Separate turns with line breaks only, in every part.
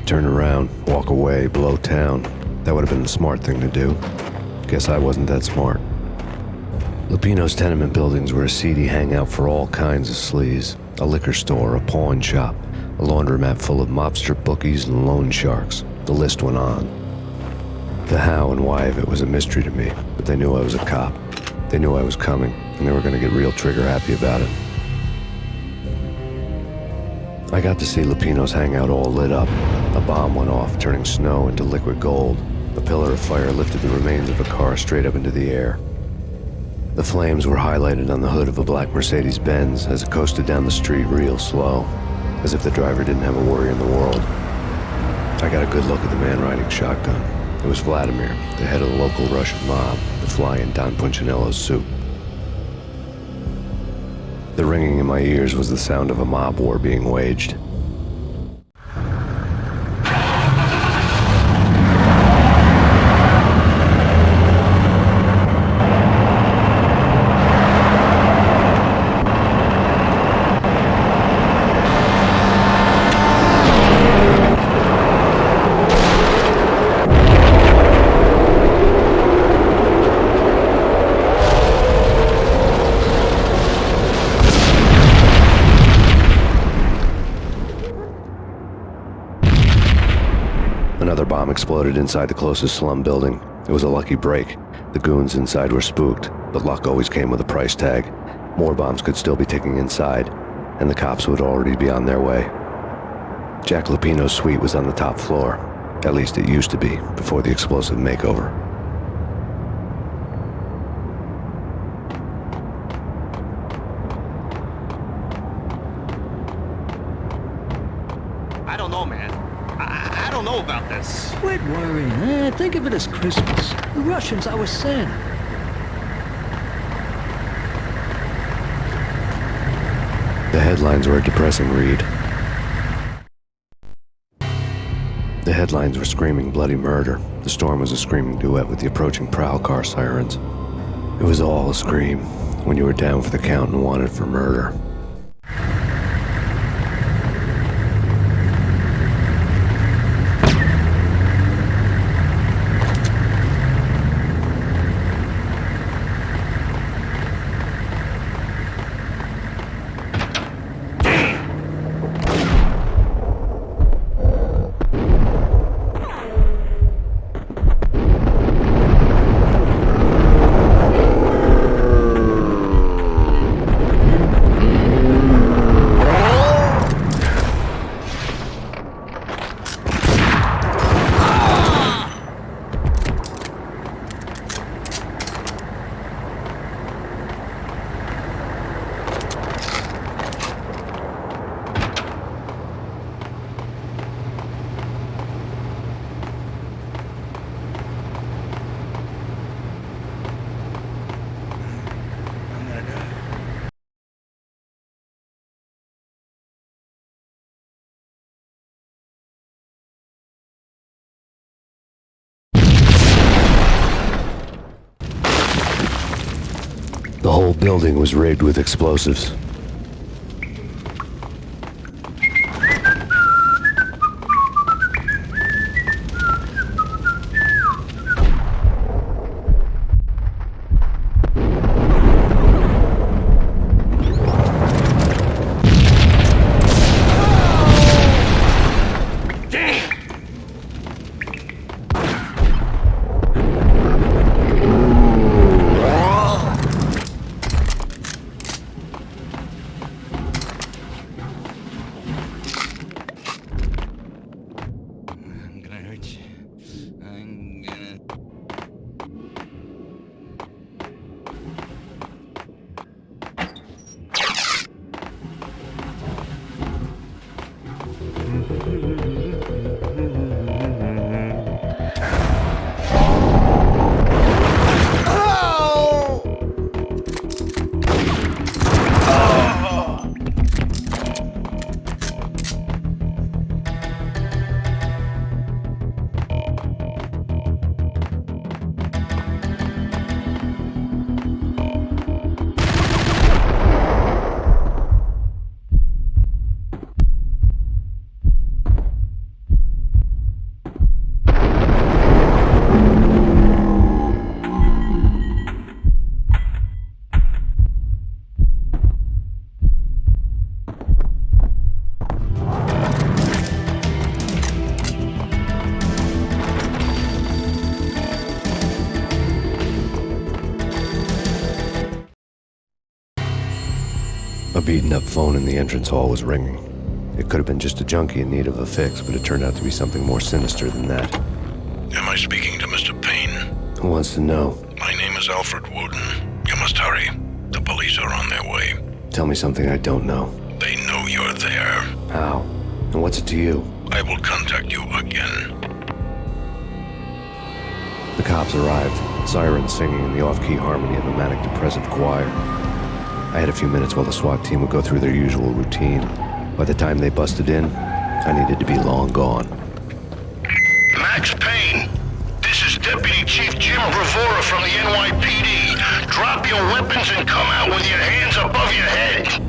turn around, walk away, blow town. That would have been the smart thing to do. Guess I wasn't that smart. Lupino's tenement buildings were a seedy hangout for all kinds of sleaze. A liquor store, a pawn shop, a laundromat full of mobster bookies and loan sharks. The list went on. The how and why of it was a mystery to me, but they knew I was a cop. They knew I was coming, and they were going to get real trigger happy about it. I got to see Lupino's hangout all lit up. A bomb went off, turning snow into liquid gold. A pillar of fire lifted the remains of a car straight up into the air. The flames were highlighted on the hood of a black Mercedes-Benz as it coasted down the street real slow, as if the driver didn't have a worry in the world. I got a good look at the man riding shotgun. It was Vladimir, the head of the local Russian mob, the fly in Don Punchinello's suit. The ringing in my ears was the sound of a mob war being waged. Another bomb exploded inside the closest slum building. It was a lucky break. The goons inside were spooked, but luck always came with a price tag. More bombs could still be ticking inside, and the cops would already be on their way. Jack Lupino's suite was on the top floor. At least it used to be, before the explosive makeover.
I don't know, man. I don't know about this.
Quit worrying, think of it as Christmas. The Russians, our Santa.
The headlines were a depressing read. The headlines were screaming bloody murder. The storm was a screaming duet with the approaching prowl car sirens. It was all a scream when you were down for the count and wanted for murder. The whole building was rigged with explosives. beaten-up phone in the entrance hall was ringing. It could have been just a junkie in need of a fix, but it turned out to be something more sinister than that.
Am I speaking to Mr. Payne?
Who wants to know?
My name is Alfred Wooden. You must hurry. The police are on their way.
Tell me something I don't know.
They know you're there.
How? And what's it to you?
I will contact you again.
The cops arrived, sirens singing in the off-key harmony of a manic-depressive choir. I had a few minutes while the SWAT team would go through their usual routine. By the time they busted in, I needed to be long gone.
Max Payne, this is Deputy Chief Jim Bravura from the NYPD. Drop your weapons and come out with your hands above your head.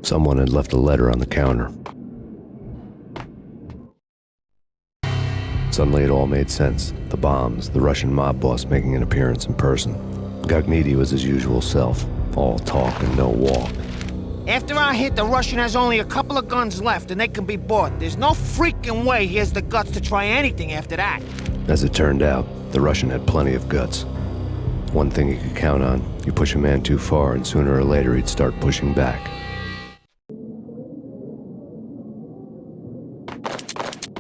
Someone had left a letter on the counter. Suddenly it all made sense. The bombs, the Russian mob boss making an appearance in person. Gognitti was his usual self, all talk and no walk.
After our hit, the Russian has only a couple of guns left and they can be bought. There's no freaking way he has the guts to try anything after that.
As it turned out, the Russian had plenty of guts. One thing you could count on, you push a man too far and sooner or later he'd start pushing back.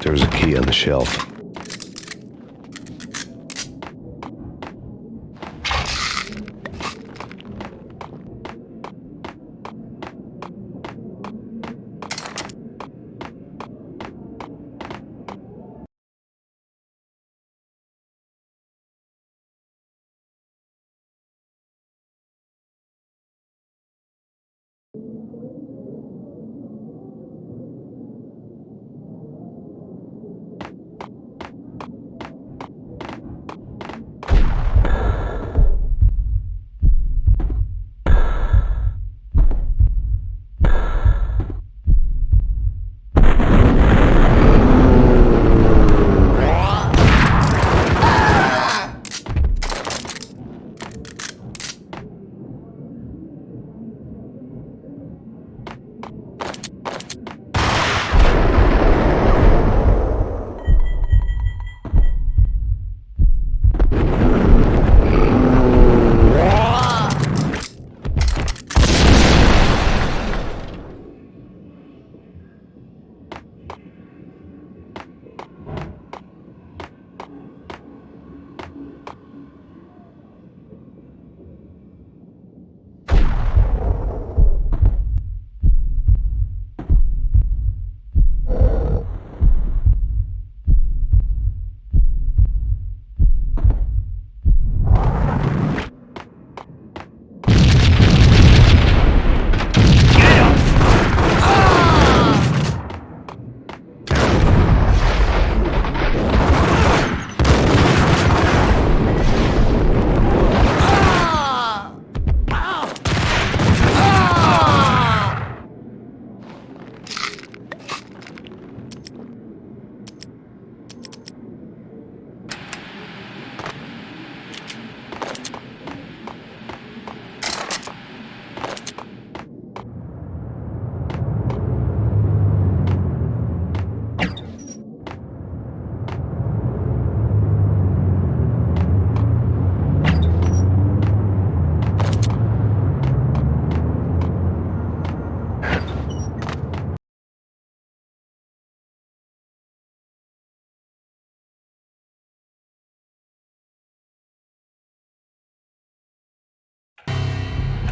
There was a key on the shelf.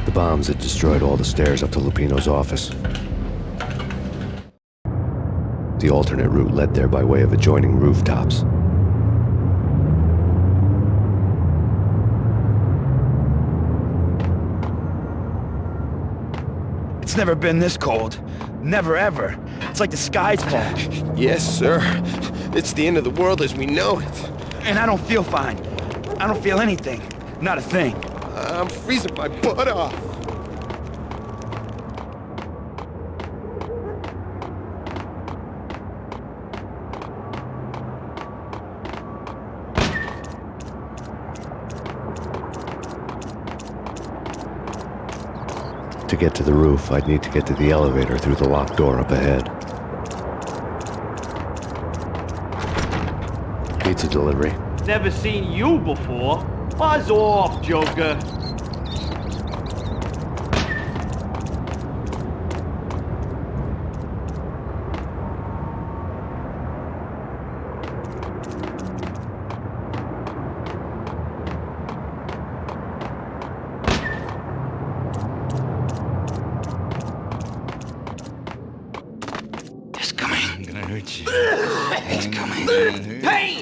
The bombs had destroyed all the stairs up to Lupino's office. The alternate route led there by way of adjoining rooftops.
It's never been this cold. Never ever. It's like the sky's falling.
Yes, sir. It's the end of the world as we know it.
And I don't feel fine. I don't feel anything. Not a thing.
I'm freezing my butt off.
To get to the roof, I'd need to get to the elevator through the locked door up ahead. Pizza delivery.
Never seen you before. Buzz off, Joker.
It's coming. I'm gonna hurt you. It's coming.
Hey!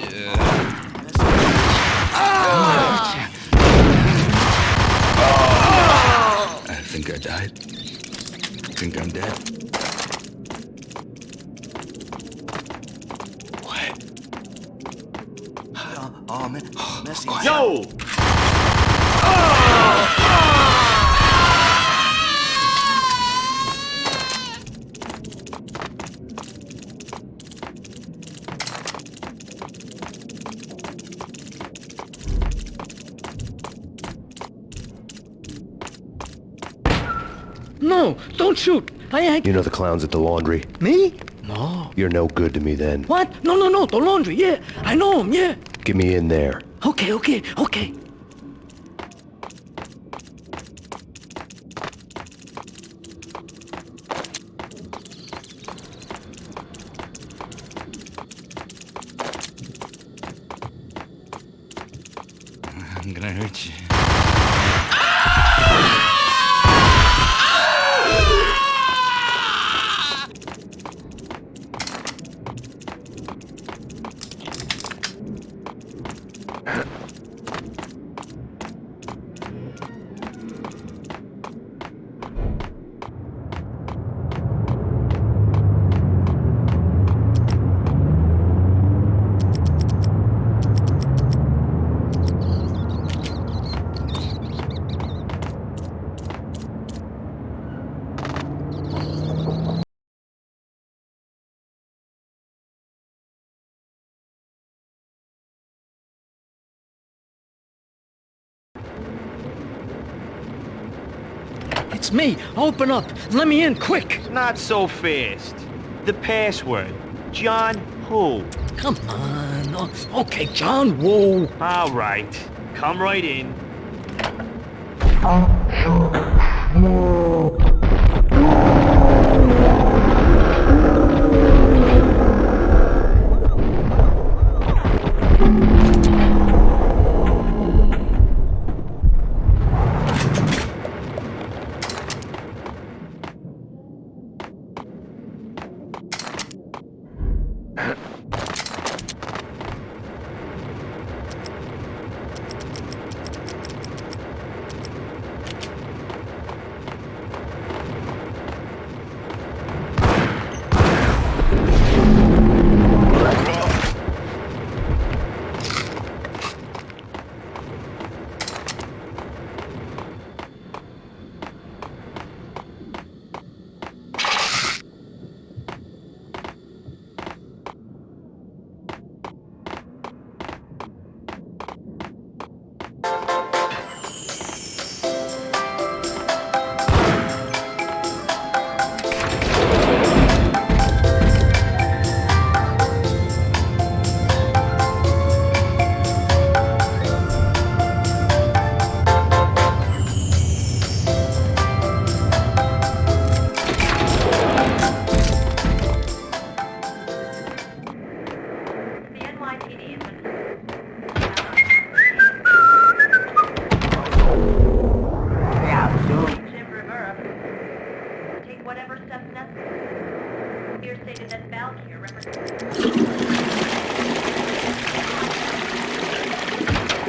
I think I died. Think I'm dead. What? Oh man. Messy.
Yo!
No, don't shoot. I ain't...
You know the clowns at the laundry?
Me? No.
You're no good to me then.
What? No, the laundry, yeah. I know him, yeah.
Get me in there.
Okay.
I'm gonna hurt you.
It's me. Open up. Let me in, quick.
Not so fast. The password. John who?
Come on. Okay, John Woo.
All right. Come right in.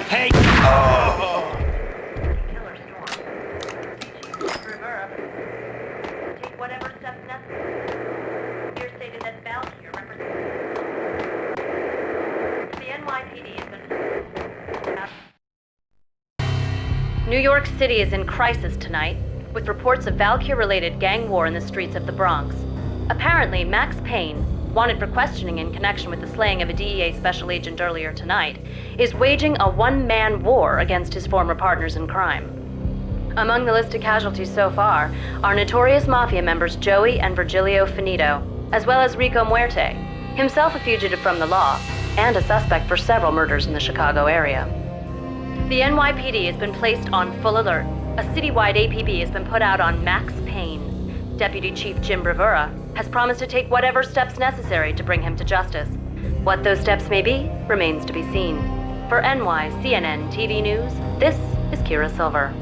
Hey! Oh!
Killer storm. Rivera. Take whatever steps necessary. Here stated that Valkyrie represents the NYPD has been. New York City is in crisis tonight, with reports of Valkyrie-related gang war in the streets of the Bronx. Apparently, Max Payne, wanted for questioning in connection with the slaying of a DEA special agent earlier tonight, is waging a one-man war against his former partners in crime. Among the listed casualties so far are notorious mafia members Joey and Virgilio Finito, as well as Rico Muerte, himself a fugitive from the law, and a suspect for several murders in the Chicago area. The NYPD has been placed on full alert. A citywide APB has been put out on Max Payne. Deputy Chief Jim Bravura has promised to take whatever steps necessary to bring him to justice. What those steps may be remains to be seen. For NYCNN TV News, this is Kira Silver.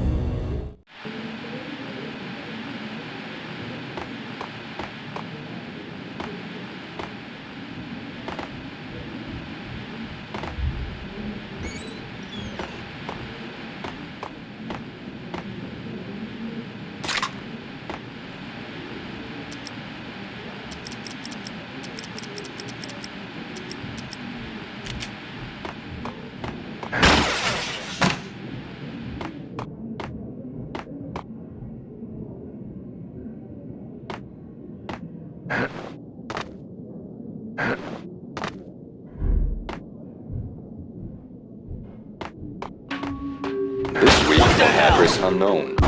This week, address unknown. It's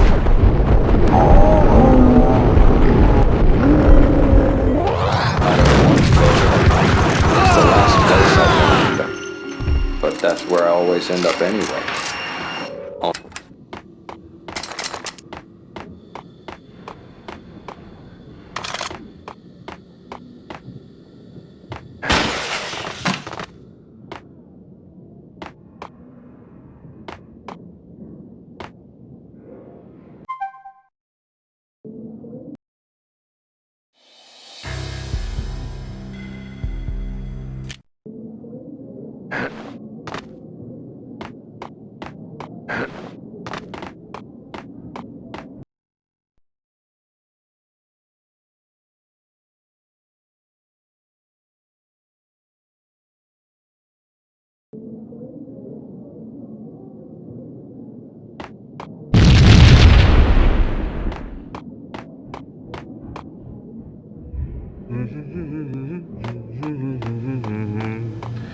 the last place I want to end up. But that's where I always end up anyway.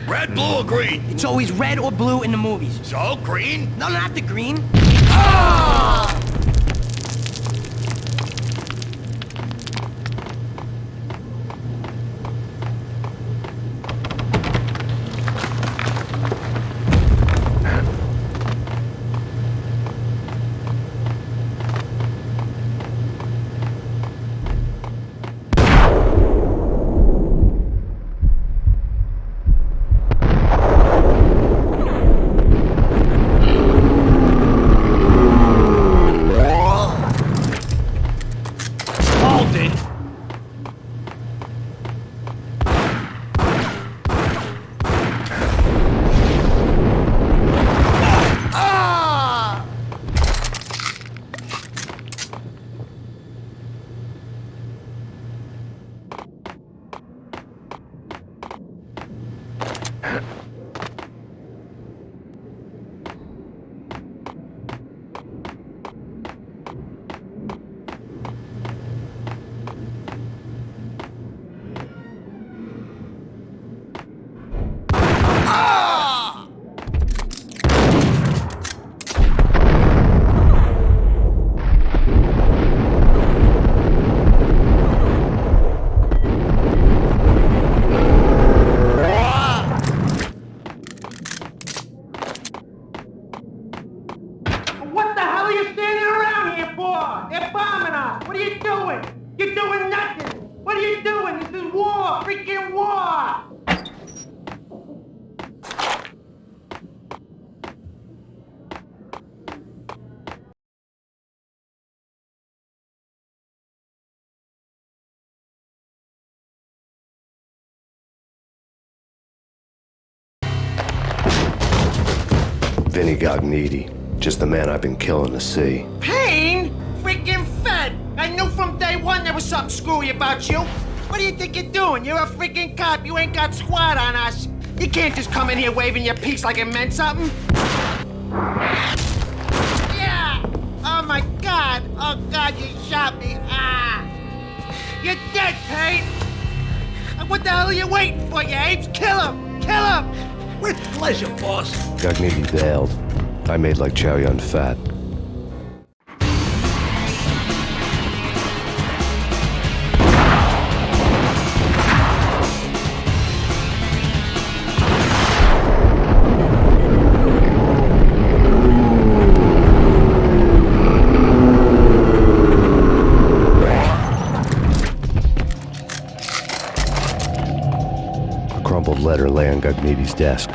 Red, blue, or green?
It's always red or blue in the movies.
So, green?
No, not the green.
What the hell are you standing around here for? They're bombing us. What are you doing? You're doing nothing. What are you doing? This is war. Freaking war.
Vinny got needy. Just the man I've been killing to see.
Payne? Freaking Fed. I knew from day one there was something screwy about you. What do you think you're doing? You're a freaking cop. You ain't got squad on us. You can't just come in here waving your piece like it meant something. Yeah! Oh my God! Oh God, you shot me! Ah! You're dead, Payne! What the hell are you waiting for, you apes? Kill him! Kill him!
With pleasure, boss.
Got needy bailed. I made like Chow Yun fat. sealed letter lay on Gagniti's desk.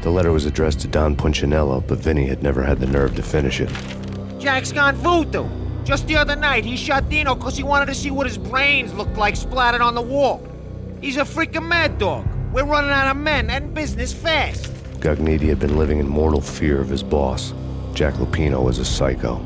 The letter was addressed to Don Punchinello, but Vinny had never had the nerve to finish it.
Jack's gone voodoo. Just the other night, he shot Dino because he wanted to see what his brains looked like splattered on the wall. He's a freaking mad dog. We're running out of men and business fast.
Gagniti had been living in mortal fear of his boss. Jack Lupino was a psycho.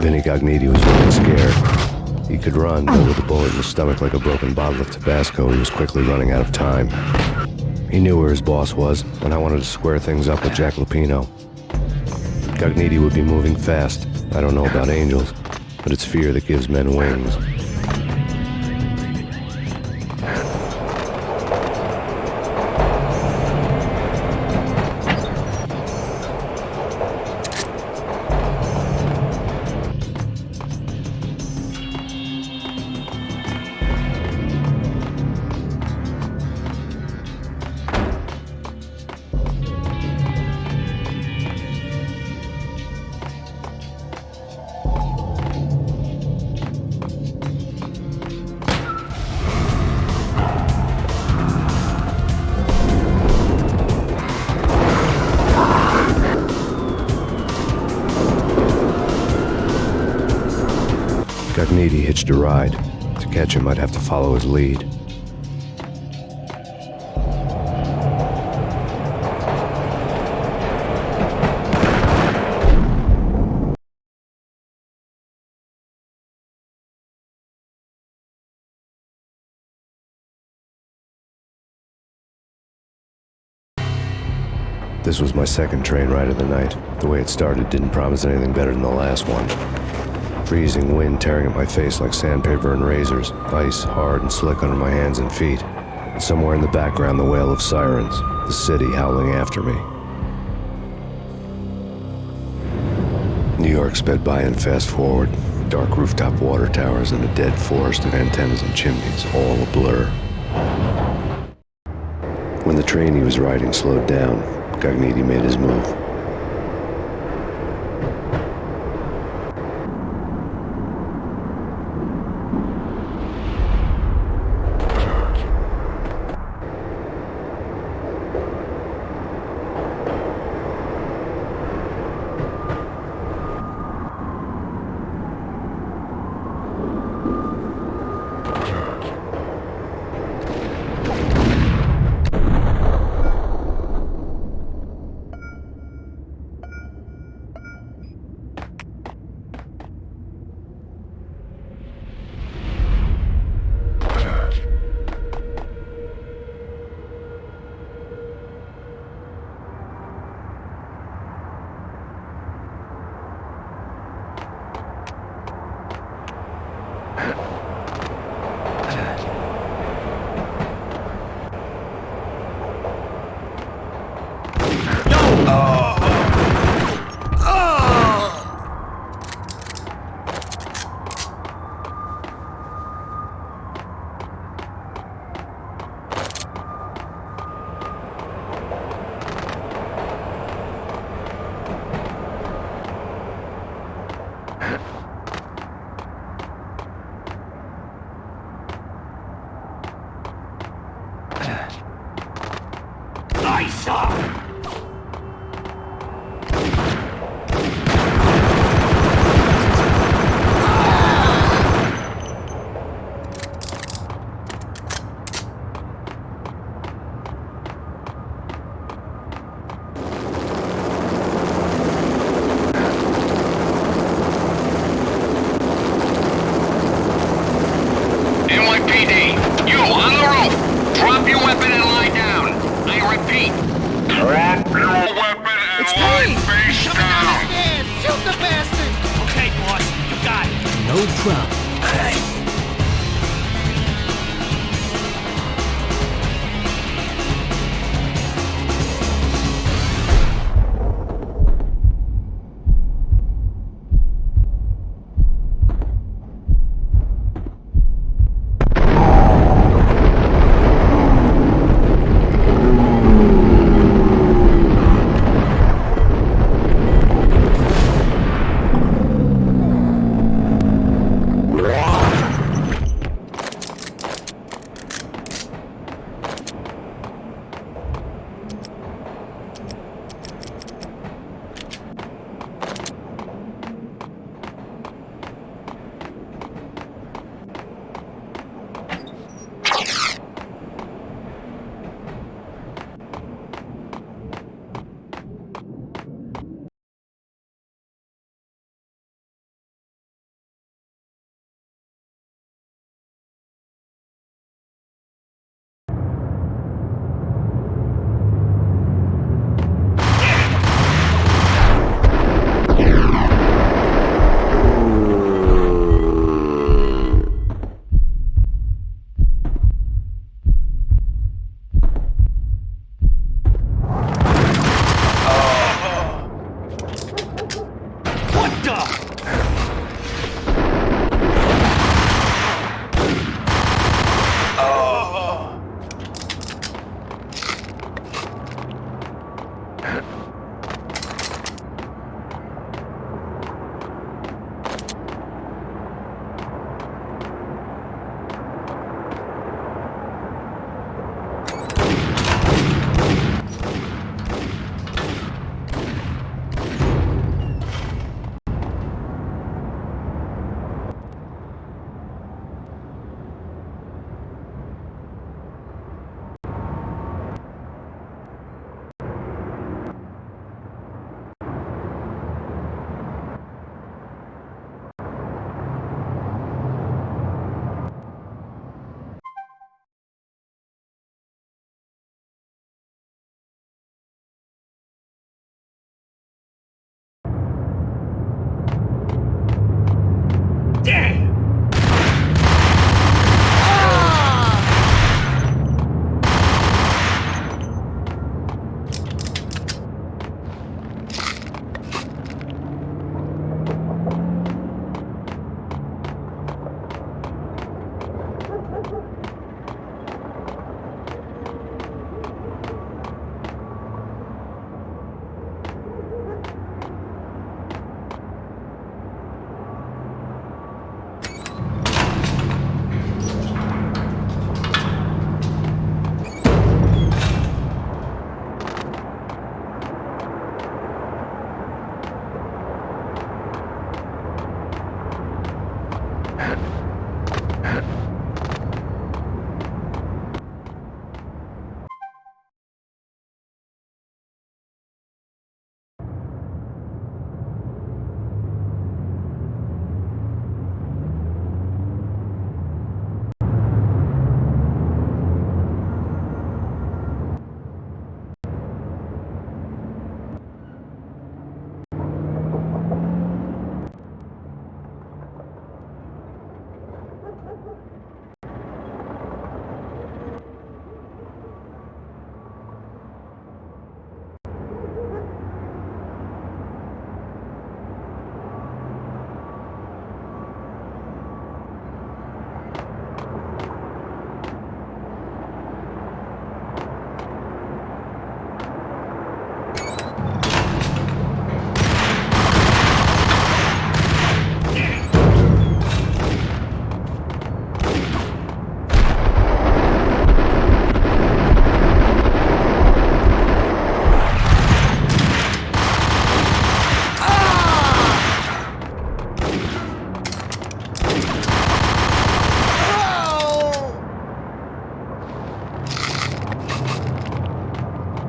Vinny Gagniti was really scared. He could run, but with a bullet in his stomach like a broken bottle of Tabasco, he was quickly running out of time. He knew where his boss was, and I wanted to square things up with Jack Lupino. Gagniti would be moving fast. I don't know about angels, but it's fear that gives men wings. Gagniti hitched a ride. To catch him, I'd have to follow his lead. This was my second train ride of the night. The way it started didn't promise anything better than the last one. Freezing wind tearing at my face like sandpaper and razors, ice hard and slick under my hands and feet. And somewhere in the background, the wail of sirens, the city howling after me. New York sped by in fast forward, dark rooftop water towers and a dead forest of antennas and chimneys, all a blur. When the train he was riding slowed down, Gagniti made his move.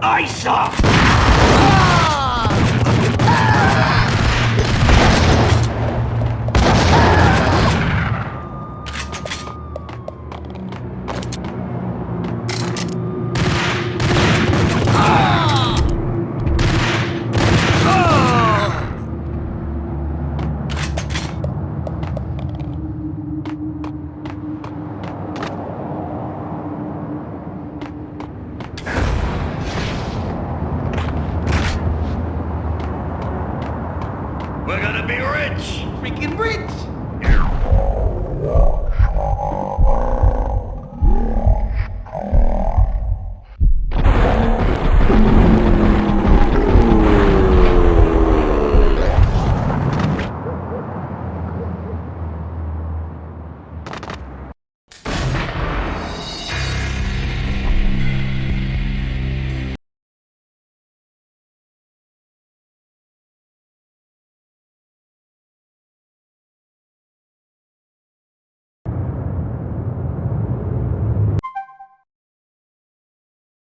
Ice off!